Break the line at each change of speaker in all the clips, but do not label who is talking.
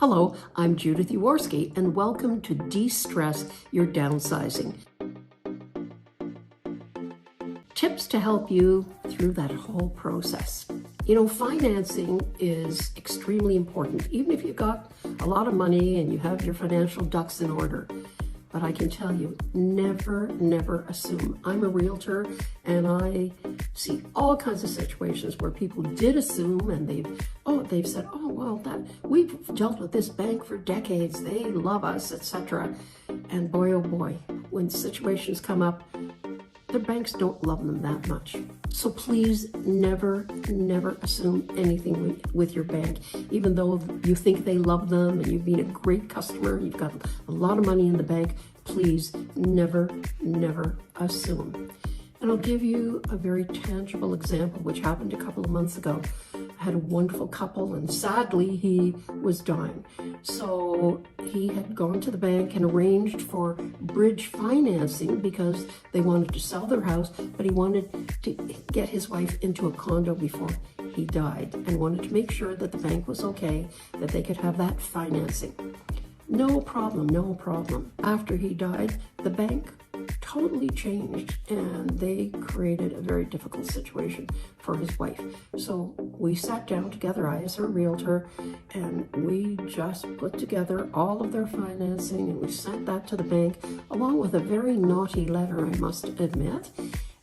Hello, I'm Judith Jaworski, and welcome to De-Stress Your Downsizing. Tips to help you through that whole process. You know, financing is extremely important, even if you've got a lot of money and you have your financial ducks in order. But I can tell you, never assume. I'm a realtor and I see all kinds of situations where people did assume and they've said, oh, well, we've dealt with this bank for decades. They love us, etc. And boy, oh boy, when situations come up, the banks don't love them that much. So please never assume anything with your bank, even though you think they love them and you've been a great customer, you've got a lot of money in the bank. Please never assume. And I'll give you a very tangible example, which happened a couple of months ago. I had a wonderful couple, and sadly, he was dying. So he had gone to the bank and arranged for bridge financing because they wanted to sell their house, but he wanted to get his wife into a condo before he died and wanted to make sure that the bank was okay, that they could have that financing. No problem. After he died, the bank totally changed and they created a very difficult situation for his wife. So we sat down together, I as her realtor, and we just put together all of their financing and we sent that to the bank along with a very naughty letter, I must admit.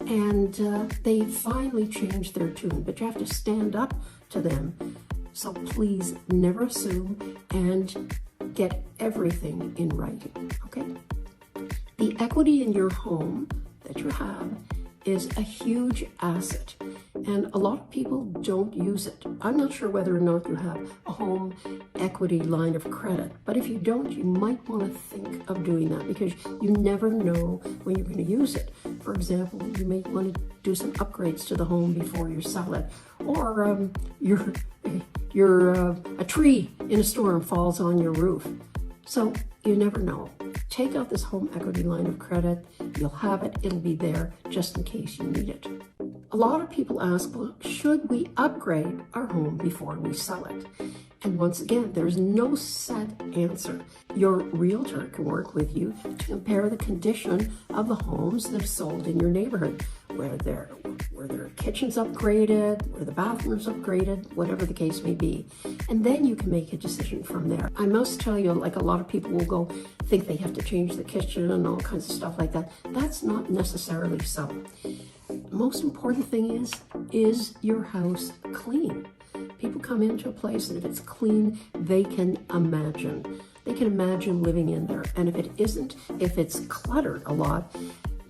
And they finally changed their tune, but you have to stand up to them. So please never assume and get everything in writing, okay? The equity in your home that you have is a huge asset, and a lot of people don't use it. I'm not sure whether or not you have a home equity line of credit, but if you don't, you might want to think of doing that because you never know when you're going to use it. For example, you may want to do some upgrades to the home before you sell it, or a tree in a storm falls on your roof. So you never know. Take out this home equity line of credit. You'll have it. It'll be there just in case you need it. A lot of people ask, well, should we upgrade our home before we sell it? And once again, there's no set answer. Your realtor can work with you to compare the condition of the homes that have sold in your neighborhood, where their kitchen's upgraded, where the bathroom's upgraded, whatever the case may be. And then you can make a decision from there. I must tell you, like a lot of people will go think they have to change the kitchen and all kinds of stuff like that. That's not necessarily so. The most important thing is your house clean? People come into a place and if it's clean, they can imagine. They can imagine living in there. And if it isn't, if it's cluttered a lot,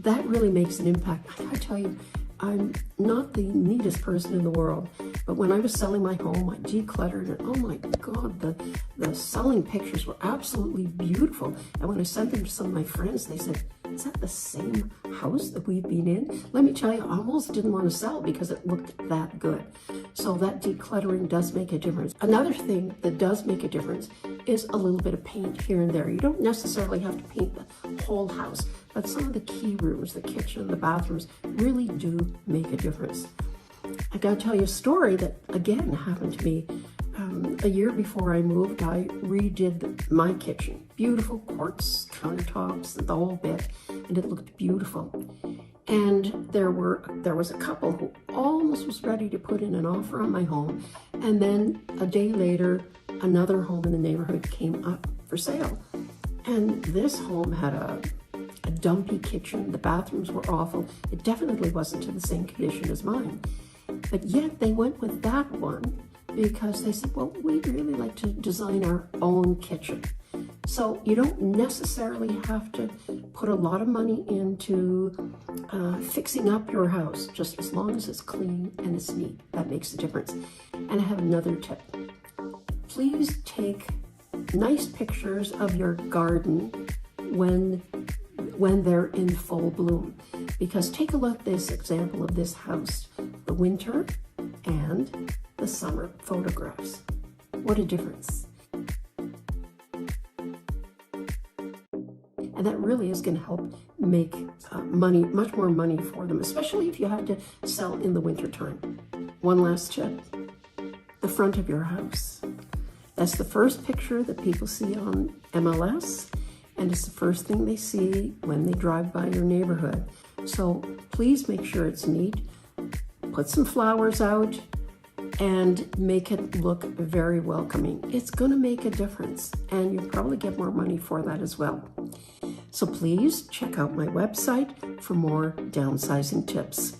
that really makes an impact. I tell you, I'm not the neatest person in the world, but when I was selling my home, I decluttered and oh my God, the selling pictures were absolutely beautiful. And when I sent them to some of my friends, they said, is that the same house that we've been in? Let me tell you, I almost didn't want to sell because it looked that good. So that decluttering does make a difference. Another thing that does make a difference is a little bit of paint here and there. You don't necessarily have to paint the whole house, but some of the key rooms, the kitchen, the bathrooms really do make a difference. I gotta tell you a story that again happened to me. A year before I moved, I redid my kitchen. Beautiful quartz countertops and the whole bit, and it looked beautiful. And there was a couple who almost was ready to put in an offer on my home, and then a day later, another home in the neighborhood came up for sale. And this home had a dumpy kitchen, the bathrooms were awful. It definitely wasn't to the same condition as mine. But yet they went with that one because they said, well, we'd really like to design our own kitchen. So you don't necessarily have to put a lot of money into fixing up your house, just as long as it's clean and it's neat. That makes a difference. And I have another tip. Please take nice pictures of your garden when they're in full bloom. Because take a look at this example of this house, the winter and the summer photographs. What a difference. And that really is going to help make money, much more money for them, especially if you have to sell in the winter time. One last tip, the front of your house. That's the first picture that people see on MLS, and it's the first thing they see when they drive by your neighborhood. So please make sure it's neat. Put some flowers out and make it look very welcoming. It's going to make a difference, and you'll probably get more money for that as well. So please check out my website for more downsizing tips.